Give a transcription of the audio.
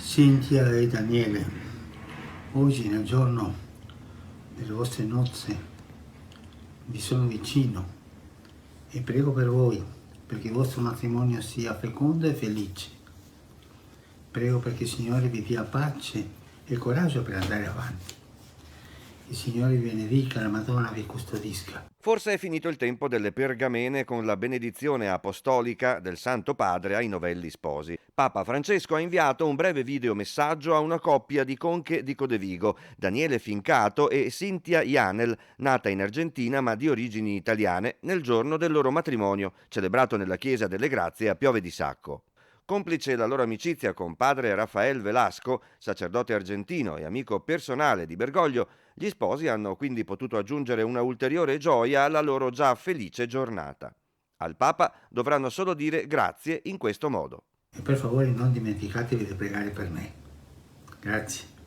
Cinzia e Daniele, oggi nel giorno delle vostre nozze vi sono vicino e prego per voi perché il vostro matrimonio sia fecondo e felice. Prego perché il Signore vi dia pace e coraggio per andare avanti. Il Signore vi benedica, la Madonna vi custodisca. Forse è finito il tempo delle pergamene con la benedizione apostolica del Santo Padre ai novelli sposi. Papa Francesco ha inviato un breve videomessaggio a una coppia di conche di Codevigo, Daniele Fincato e Cinzia Janel, nata in Argentina ma di origini italiane, nel giorno del loro matrimonio, celebrato nella Chiesa delle Grazie a Piove di Sacco. Complice la loro amicizia con padre Rafael Velasco, sacerdote argentino e amico personale di Bergoglio, gli sposi hanno quindi potuto aggiungere una ulteriore gioia alla loro già felice giornata. Al Papa dovranno solo dire grazie in questo modo. E per favore non dimenticatevi di pregare per me. Grazie.